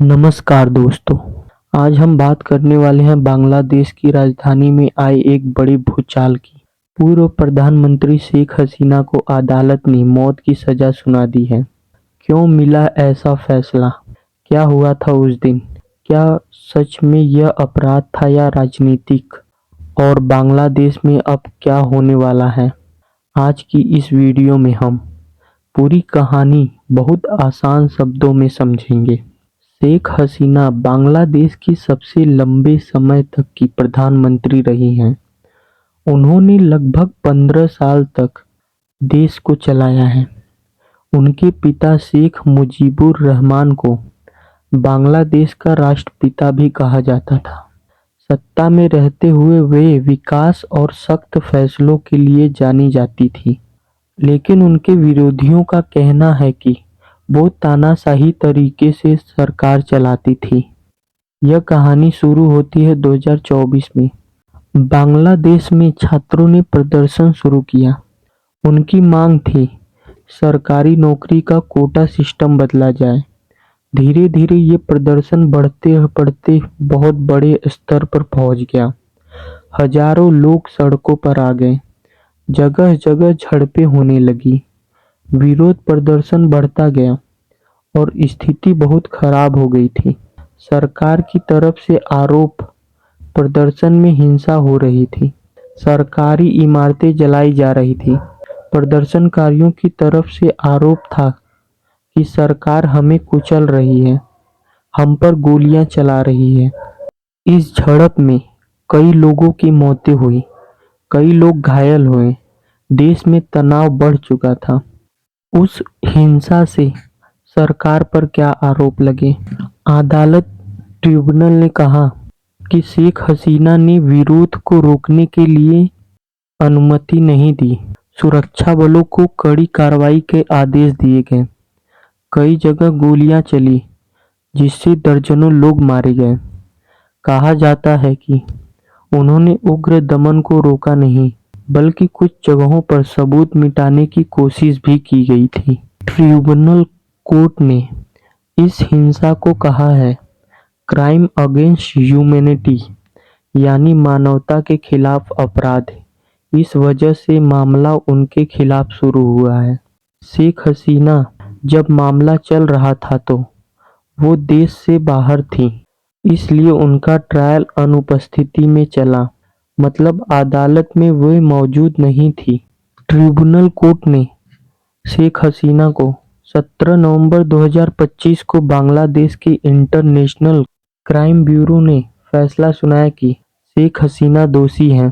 नमस्कार दोस्तों। आज हम बात करने वाले हैं बांग्लादेश की राजधानी में आए एक बड़े भूचाल की। पूर्व प्रधानमंत्री शेख हसीना को अदालत ने मौत की सजा सुना दी है। क्यों मिला ऐसा फैसला? क्या हुआ था उस दिन? क्या सच में यह अपराध था या राजनीतिक? और बांग्लादेश में अब क्या होने वाला है? आज की इस वीडियो में हम पूरी कहानी बहुत आसान शब्दों में समझेंगे। शेख हसीना बांग्लादेश की सबसे लंबे समय तक की प्रधानमंत्री रही हैं। उन्होंने लगभग 15 साल तक देश को चलाया है। उनके पिता शेख मुजीबुर रहमान को बांग्लादेश का राष्ट्रपिता भी कहा जाता था। सत्ता में रहते हुए वे विकास और सख्त फैसलों के लिए जानी जाती थी, लेकिन उनके विरोधियों का कहना है कि वो तानाशाही तरीके से सरकार चलाती थी। यह कहानी शुरू होती है 2024 में। बांग्लादेश में छात्रों ने प्रदर्शन शुरू किया। उनकी मांग थी सरकारी नौकरी का कोटा सिस्टम बदला जाए। धीरे धीरे ये प्रदर्शन बढ़ते बढ़ते बहुत बड़े स्तर पर पहुंच गया। हजारों लोग सड़कों पर आ गए। जगह जगह झड़पें होने लगी। विरोध प्रदर्शन बढ़ता गया और स्थिति बहुत खराब हो गई थी। सरकार की तरफ से आरोप प्रदर्शन में हिंसा हो रही थी। सरकारी इमारतें जलाई जा रही थी। प्रदर्शनकारियों की तरफ से आरोप था कि सरकार हमें कुचल रही है, हम पर गोलियां चला रही है। इस झड़प में कई लोगों की मौतें हुई, कई लोग घायल हुए। देश में तनाव बढ़ चुका था। उस हिंसा से सरकार पर क्या आरोप लगे? अदालत ट्रिब्यूनल ने कहा कि शेख हसीना ने विरोध को रोकने के लिए अनुमति नहीं दी। सुरक्षा बलों को कड़ी कार्रवाई के आदेश दिए गए। कई जगह गोलियां चली, जिससे दर्जनों लोग मारे गए। कहा जाता है कि उन्होंने उग्र दमन को रोका नहीं, बल्कि कुछ जगहों पर सबूत मिटाने की कोशिश भी की गई थी। ट्रिब्यूनल कोर्ट ने इस हिंसा को कहा है क्राइम अगेंस्ट ह्यूमैनिटी, यानी मानवता के खिलाफ अपराध। इस वजह से मामला उनके खिलाफ शुरू हुआ है। शेख हसीना जब मामला चल रहा था तो वो देश से बाहर थी, इसलिए उनका ट्रायल अनुपस्थिति में चला, मतलब अदालत में वे मौजूद नहीं थी। ट्रिब्यूनल कोर्ट ने शेख हसीना को 17 नवंबर 2025 को बांग्लादेश के इंटरनेशनल क्राइम ब्यूरो ने फैसला सुनाया कि शेख हसीना दोषी हैं।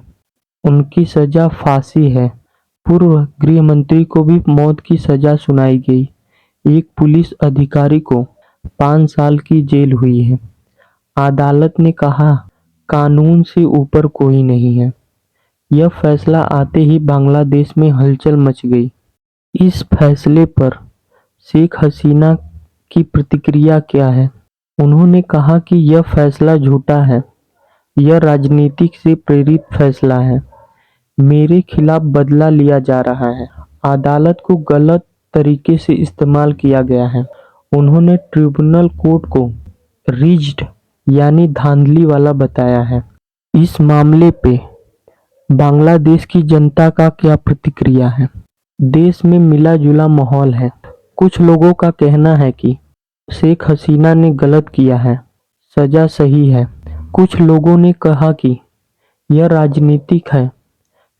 उनकी सजा फांसी है। पूर्व गृह मंत्री को भी मौत की सजा सुनाई गई। एक पुलिस अधिकारी को 5 साल की जेल हुई है। अदालत ने कहा कानून से ऊपर कोई नहीं है। यह फैसला आते ही बांग्लादेश में हलचल मच गई। इस फैसले पर शेख हसीना की प्रतिक्रिया क्या है? उन्होंने कहा कि यह फैसला झूठा है। यह राजनीतिक से प्रेरित फैसला है। मेरे खिलाफ बदला लिया जा रहा है। अदालत को गलत तरीके से इस्तेमाल किया गया है। उन्होंने ट्रिब्यूनल कोर्ट को रिज्ड यानी धांधली वाला बताया है। इस मामले पे बांग्लादेश की जनता का क्या प्रतिक्रिया है? देश में मिला जुला माहौल है। कुछ लोगों का कहना है कि शेख हसीना ने गलत किया है, सजा सही है। कुछ लोगों ने कहा कि यह राजनीतिक है,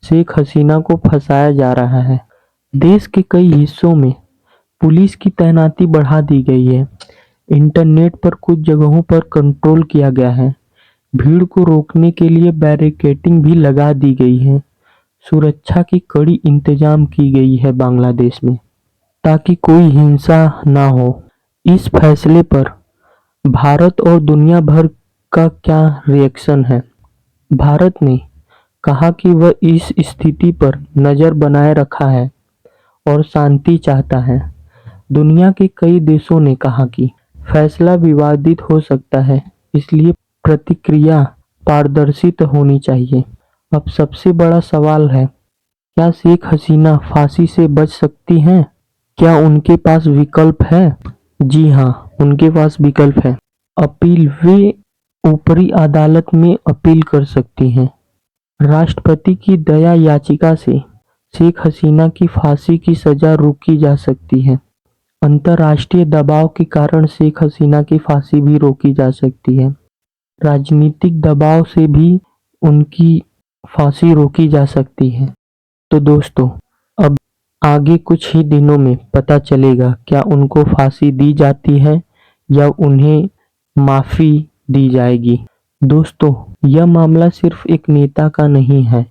शेख हसीना को फंसाया जा रहा है। देश के कई हिस्सों में पुलिस की तैनाती बढ़ा दी गई है। इंटरनेट पर कुछ जगहों पर कंट्रोल किया गया है। भीड़ को रोकने के लिए बैरिकेडिंग भी लगा दी गई है। सुरक्षा की कड़ी इंतजाम की गई है बांग्लादेश में, ताकि कोई हिंसा ना हो। इस फैसले पर भारत और दुनिया भर का क्या रिएक्शन है? भारत ने कहा कि वह इस स्थिति पर नज़र बनाए रखा है और शांति चाहता है। दुनिया के कई देशों ने कहा कि फैसला विवादित हो सकता है, इसलिए प्रतिक्रिया पारदर्शी होनी चाहिए। अब सबसे बड़ा सवाल है, क्या शेख हसीना फांसी से बच सकती हैं? क्या उनके पास विकल्प है? जी हाँ, उनके पास विकल्प है। अपील वे ऊपरी अदालत में अपील कर सकती हैं। राष्ट्रपति की दया याचिका से शेख हसीना की फांसी की सजा रोकी जा सकती है। अंतर्राष्ट्रीय दबाव के कारण शेख हसीना की फांसी भी रोकी जा सकती है। राजनीतिक दबाव से भी उनकी फांसी रोकी जा सकती है। तो दोस्तों, अब आगे कुछ ही दिनों में पता चलेगा क्या उनको फांसी दी जाती है या उन्हें माफी दी जाएगी। दोस्तों, यह मामला सिर्फ एक नेता का नहीं है,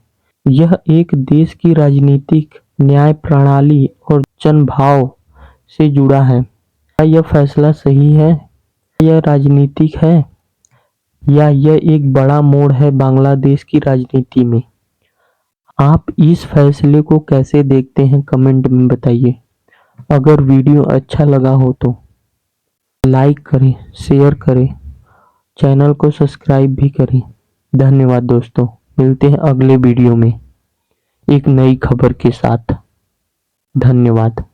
यह एक देश की राजनीतिक न्याय प्रणाली और जनभाव से जुड़ा है। क्या यह फैसला सही है? यह राजनीतिक है या यह एक बड़ा मोड़ है बांग्लादेश की राजनीति में? आप इस फैसले को कैसे देखते हैं, कमेंट में बताइए। अगर वीडियो अच्छा लगा हो तो लाइक करें, शेयर करें, चैनल को सब्सक्राइब भी करें। धन्यवाद दोस्तों, मिलते हैं अगले वीडियो में एक नई खबर के साथ। धन्यवाद।